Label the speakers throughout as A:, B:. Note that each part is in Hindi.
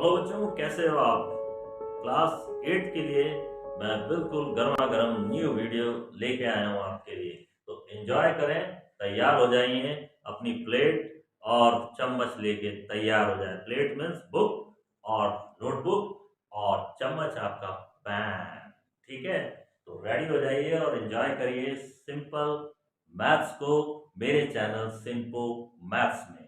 A: हेलो बच्चों, कैसे हो आप? क्लास 8 के लिए मैं बिल्कुल गर्मा गर्म न्यू वीडियो लेके आया हूँ आपके लिए। तो एंजॉय करें, तैयार हो जाइए, अपनी प्लेट और चम्मच लेके तैयार हो जाए। प्लेट मीन्स बुक और नोटबुक और चम्मच आपका पेन। ठीक है, तो रेडी हो जाइए और एंजॉय करिए सिंपल मैथ्स को मेरे चैनल सिंपल मैथ्स में।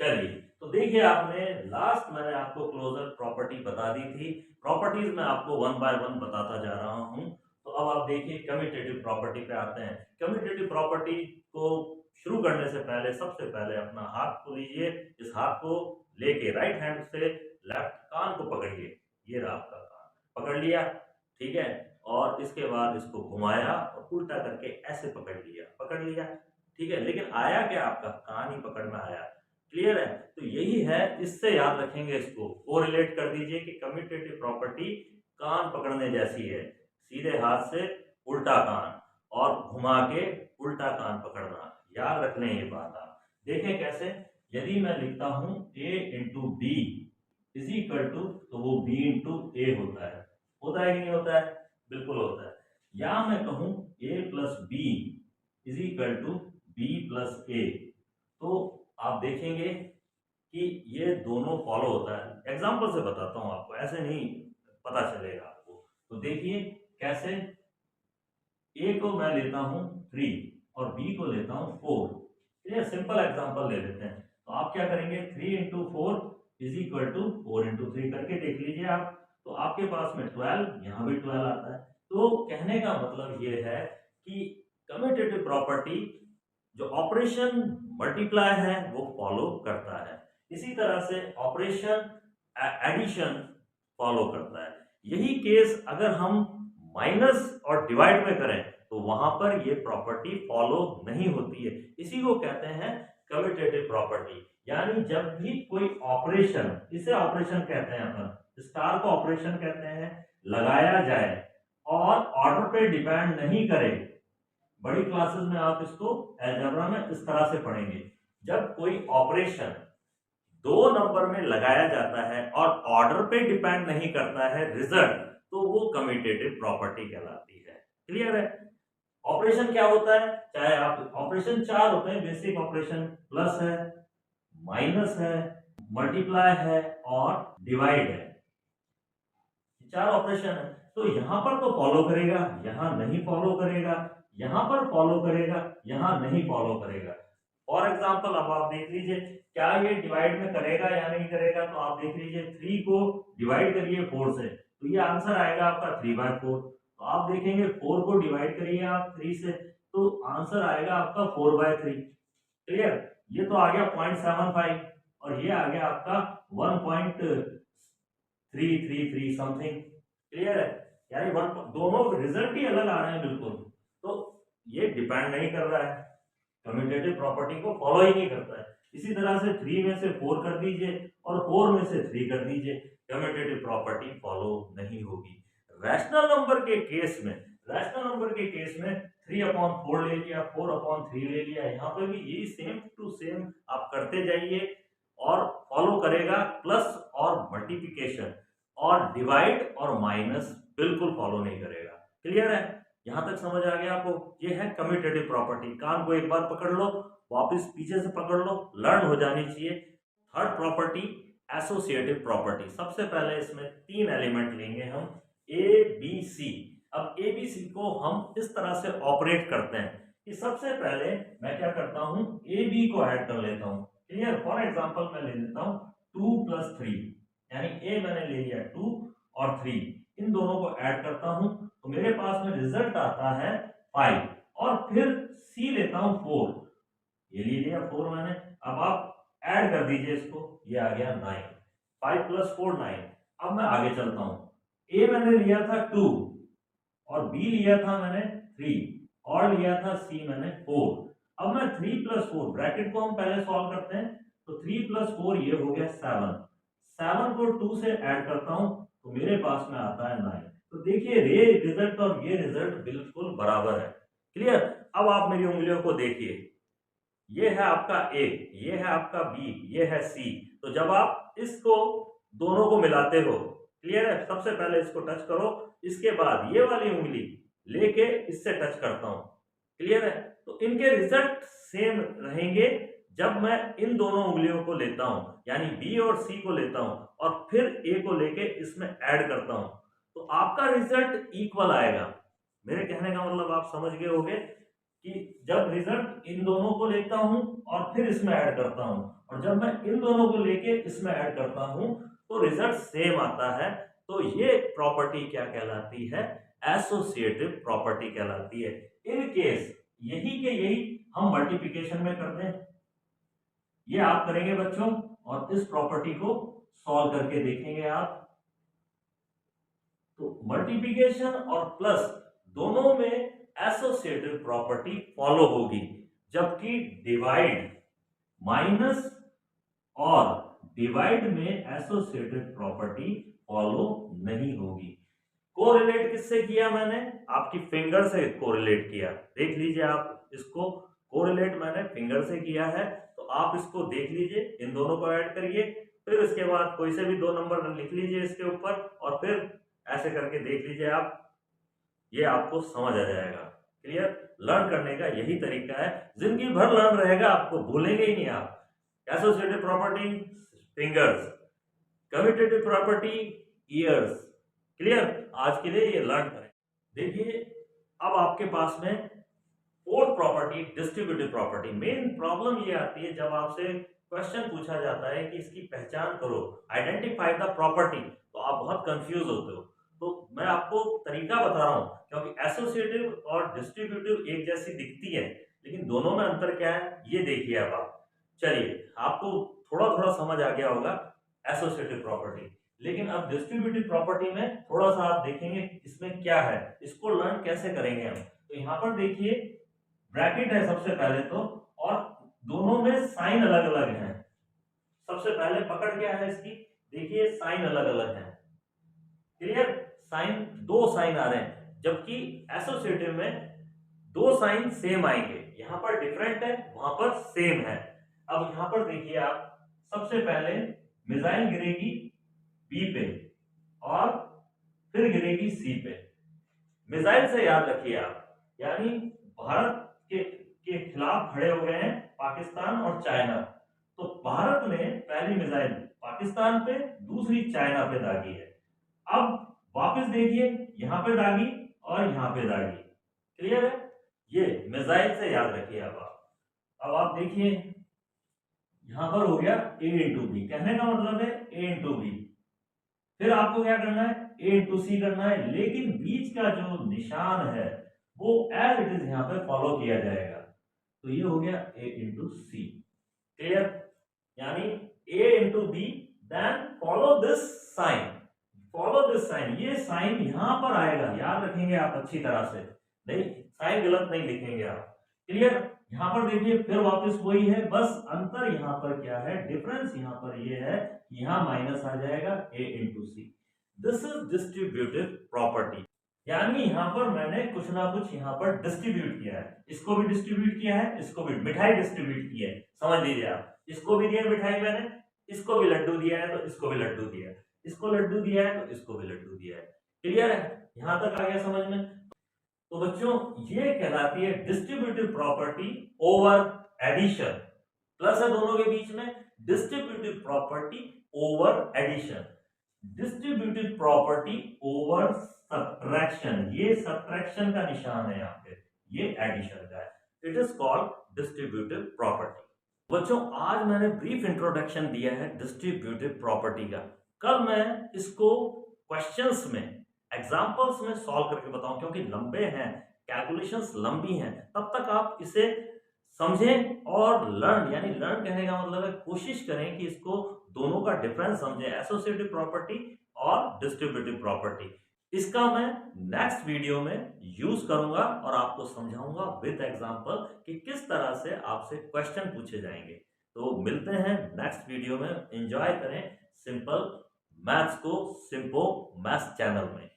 A: चलिए, तो देखिए, आपने लास्ट मैंने आपको क्लोजर प्रॉपर्टी बता दी थी। प्रॉपर्टीज में आपको वन बाय वन बताता जा रहा हूं। तो अब आप देखिए कम्यूटेटिव प्रॉपर्टी पे आते हैं। कम्यूटेटिव प्रॉपर्टी को शुरू करने से पहले सबसे पहले अपना हाथ को लीजिए। इस हाथ को लेके राइट हैंड से लेफ्ट कान को पकड़िए। ये रहा आपका कान, पकड़ लिया। ठीक है, और इसके बाद इसको घुमाया और उल्टा करके ऐसे पकड़ लिया, पकड़ लिया। ठीक है, लेकिन आया क्या? आपका कान ही पकड़ में आया। क्लियर है? तो यही है, इससे याद रखेंगे, इसको कोरिलेट कर दीजिए कि कम्यूटेटिव प्रॉपर्टी कान पकड़ने जैसी है। सीधे हाथ से उल्टा कान और घुमा के उल्टा कान पकड़ना। याद रख लें ये बात। आप देखें कैसे। यदि मैं लिखता हूं a into B is equal to, तो वो b इंटू ए होता है कि नहीं होता है? बिल्कुल होता है। या मैं कहूं a plus B is equal to B plus A, तो आप देखेंगे कि ये दोनों फॉलो होता है। एग्जांपल से बताता हूं आपको, ऐसे नहीं पता चलेगा आपको। तो देखिए कैसे। ए को मैं लेता हूं 3 और बी को लेता हूं 4। ये सिंपल एग्जांपल ले लेते हैं। तो आप क्या करेंगे, 3 into four is equal to 4 into three करके देख लीजिए आप। तो आपके पास में 12, यहाँ भी 12 आता है। तो कहने का मतलब ये है कि कम्यूटेटिव प्रॉपर्टी जो ऑपरेशन मल्टीप्लाई है वो फॉलो करता है। इसी तरह से ऑपरेशन एडिशन फॉलो करता है। यही केस अगर हम माइनस और डिवाइड में करें तो वहां पर ये प्रॉपर्टी फॉलो नहीं होती है। इसी को कहते हैं कम्यूटेटिव प्रॉपर्टी। यानी जब भी कोई ऑपरेशन, इसे ऑपरेशन कहते हैं अपन, स्टार को ऑपरेशन कहते हैं, लगाया जाए और ऑर्डर पे डिपेंड नहीं करे। बड़ी क्लासेस में आप इसको अलजेब्रा में इस तरह से पढ़ेंगे। जब कोई ऑपरेशन दो नंबर में लगाया जाता है और ऑर्डर पे डिपेंड नहीं करता है रिजल्ट, तो वो कम्यूटेटिव प्रॉपर्टी कहलाती है। क्लियर है? ऑपरेशन क्या होता है? चाहे आप ऑपरेशन चार होते हैं बेसिक ऑपरेशन, प्लस है, माइनस है, मल्टीप्लाई है और डिवाइड है। चार ऑपरेशन है। तो यहां पर तो फॉलो करेगा, यहां नहीं फॉलो करेगा, यहां पर फॉलो करेगा, यहां नहीं फॉलो करेगा। फॉर एग्जाम्पल अब आप देख लीजिए, क्या ये डिवाइड में करेगा या नहीं करेगा? तो आप देख लीजिए, 3 को डिवाइड करिए 4 से, तो ये आंसर आएगा आपका 3/4। तो आप देखेंगे 4 को डिवाइड करिए आप 3 से, तो आंसर आएगा आपका 4/3। क्लियर? ये तो आ गया 0.75 और ये आ गया आपका 1.333 समथिंग। क्लियर है? यानी दोनों रिजल्ट ही अलग आ रहे हैं बिल्कुल। तो ये डिपेंड नहीं कर रहा है, कम्यूटेटिव प्रॉपर्टी को फॉलो ही नहीं करता है। इसी तरह से 3 में से 4 कर दीजिए और 4 में से 3 कर दीजिए, कम्यूटेटिव प्रॉपर्टी फॉलो नहीं होगी। रैशनल नंबर के केस में, रैशनल नंबर के केस में 3/4 ले लिया, 4/3 ले लिया, यहाँ पे भी यही सेम टू सेम आप करते जाइए और फॉलो करेगा। प्लस और मल्टीप्लिकेशन और डिवाइड और माइनस बिल्कुल फॉलो नहीं करेगा। क्लियर है? यहां तक समझ आ गया आपको? ये है कम्यूटेटिव प्रॉपर्टी। कान को एक बार पकड़ लो, वापस पीछे से पकड़ लो, लर्न हो जानी चाहिए। Third property associative property. सबसे पहले इसमें 3 एलिमेंट लेंगे हम, ए बी सी। अब ए बी सी को हम इस तरह से ऑपरेट करते हैं कि सबसे पहले मैं क्या करता हूं, ए बी को ऐड कर लेता हूं। क्लियर? फॉर एग्जाम्पल मैं ले लेता हूं 2 + 3, यानी ए मैंने ले लिया 2 और 3, इन दोनों को ऐड करता हूं तो मेरे पास में रिजल्ट आता है 5। और फिर सी लेता हूं 4, ये ले लिया 4 मैंने। अब आप ऐड कर दीजिए इसको, ये आ गया 9। 5 + 4 9। अब मैं आगे चलता हूं, ए मैंने लिया था 2 और बी लिया था मैंने 3 और लिया था सी मैंने 4। अब मैं 3 + 4, ब्रैकेट को हम पहले सॉल्व करते हैं, तो 3 + 4 ये हो गया 7। 7 को 2 से ऐड करता हूं तो मेरे पास में आता है 9। तो देखिए ये रिजल्ट और ये रिजल्ट बिल्कुल बराबर है। क्लियर? अब आप मेरी उंगलियों को देखिए, ये है आपका ए, ये है आपका बी, ये है सी। तो जब आप इसको दोनों को मिलाते हो। क्लियर है? सबसे पहले इसको टच करो, इसके बाद ये वाली उंगली लेके इससे टच करता हूं। क्लियर है? तो इनके रिजल्ट सेम रहेंगे जब मैं इन दोनों उंगलियों को लेता हूं, यानी बी और सी को लेता हूं और फिर ए को लेके इसमें ऐड करता हूं, तो आपका रिजल्ट इक्वल आएगा। मेरे कहने का मतलब आप समझ गए होंगे कि जब रिजल्ट इन दोनों को लेता हूं और फिर इसमें ऐड करता हूं, और जब मैं इन दोनों को लेके इसमें ऐड करता हूं तो रिजल्ट सेम आता है। तो ये प्रॉपर्टी क्या कहलाती है? एसोसिएटिव प्रॉपर्टी कहलाती है। इन केस यही के यही हम मल्टीप्लिकेशन में करते हैं, ये आप करेंगे बच्चों, और इस प्रॉपर्टी को सॉल्व करके देखेंगे आप। तो मल्टीप्लिकेशन और प्लस दोनों में एसोसिएटिव प्रॉपर्टी फॉलो होगी, जबकि डिवाइड, माइनस और डिवाइड में एसोसिएटिव प्रॉपर्टी फॉलो नहीं होगी। कोरिलेट किससे किया मैंने? आपकी फिंगर से कोरिलेट किया। देख लीजिए आप इसको, कोरिलेट मैंने फिंगर से किया है, तो आप इसको देख लीजिए, इन दोनों को ऐड करिए, फिर इसके बाद कोई से भी 2 नंबर लिख लीजिए इसके ऊपर, और फिर ऐसे करके देख लीजिए आप, ये आपको समझ आ जाएगा। क्लियर? लर्न करने का यही तरीका है, जिंदगी भर लर्न रहेगा, आपको भूलेंगे ही नहीं आप। Associative property fingers, commutative property years. Clear? आज के लिए ये लर्न करें। देखिए अब आपके पास में fourth property distributive property. Main problem ये आती है जब आपसे क्वेश्चन पूछा जाता है कि इसकी पहचान करो, आइडेंटिफाई द प्रॉपर्टी, तो आप बहुत कंफ्यूज होते हो। तो मैं आपको तरीका बता रहा हूं, क्योंकि एसोसिएटिव और डिस्ट्रीब्यूटिव एक जैसी दिखती है, लेकिन दोनों में अंतर क्या है ये देखिए अब आप। चलिए आपको थोड़ा थोड़ा समझ आ गया होगा एसोसिएटिव प्रॉपर्टी, लेकिन अब डिस्ट्रीब्यूटिव प्रॉपर्टी में थोड़ा सा आप देखेंगे इसमें क्या है, इसको लर्न कैसे करेंगे हम। तो यहाँ पर देखिए ब्रैकेट है सबसे पहले तो, और दोनों में साइन अलग अलग है। सबसे पहले पकड़ क्या है इसकी, देखिए साइन अलग अलग है। क्लियर? साइन, 2 साइन आ रहे हैं, जबकि एसोसिएटिव में 2 साइन सेम आएंगे। यहां पर डिफरेंट है, वहां पर सेम है। अब यहां पर देखिए आप, सबसे पहले मिसाइल गिरेगी बी पे और फिर गिरेगी सी पे। मिसाइल से याद रखिए आप, यानी भारत के खिलाफ खड़े हो गए हैं पाकिस्तान और चाइना। तो भारत ने पहली मिसाइल पाकिस्तान पे, दूसरी चाइना पे दागी है। अब वापस देखिए, यहां पे दागी और यहां पे दागी। क्लियर है? ये मिसाइल से याद रखिए अब आप देखिए यहां पर हो गया ए इंटू बी, कहने का मतलब है ए इंटू बी। फिर आपको क्या करना है, ए इंटू सी करना है, लेकिन बीच का जो निशान है वो एज इट इज यहां पे फॉलो किया जाएगा। तो ये हो गया ए इंटू सी। क्लियर? यानी A into B, then follow this sign, follow this sign, ये साइन यहां पर आएगा, याद रखेंगे आप अच्छी तरह से, नहीं साइन गलत नहीं लिखेंगे आप। क्लियर? यहां पर देखिए फिर वापस वही है, बस अंतर यहां पर क्या है, डिफरेंस यहां पर ये है, यहां माइनस आ जाएगा A into C. This is distributive property, यानी यहां पर मैंने कुछ ना कुछ यहां पर डिस्ट्रीब्यूट किया है, इसको भी डिस्ट्रीब्यूट किया है, इसको भी, मिठाई डिस्ट्रीब्यूट की है, समझ लीजिए आप, इसको भी दिया मिठाई मैंने, इसको भी लड्डू दिया है तो इसको भी लड्डू दिया है, इसको लड्डू दिया है तो इसको भी लड्डू दिया है। क्लियर है? यहां तक आ गया समझ में? तो बच्चों ये कहलाती है distributive property over addition. Plus है दोनों के बीच में, distributive property over addition, distributive property over subtraction. ये सब्ट्रैक्शन का निशान है यहाँ पे, ये एडिशन का है। It is called distributive property. बच्चों आज मैंने ब्रीफ इंट्रोडक्शन दिया है डिस्ट्रीब्यूटिव प्रॉपर्टी का। कल मैं इसको क्वेश्चंस में, एग्जांपल्स में सॉल्व करके बताऊं, क्योंकि लंबे हैं, कैलकुलेशंस लंबी हैं, तब तक आप इसे समझें और लर्न, यानी लर्न कहने का मतलब है कोशिश करें कि इसको दोनों का डिफरेंस समझें, एसोसिएटिव प्रॉपर्टी और डिस्ट्रीब्यूटिव प्रॉपर्टी। इसका मैं नेक्स्ट वीडियो में यूज करूंगा और आपको समझाऊंगा विद एग्जांपल कि किस तरह से आपसे क्वेश्चन पूछे जाएंगे। तो मिलते हैं नेक्स्ट वीडियो में। एंजॉय करें सिंपल मैथ्स को सिंपल मैथ्स चैनल में।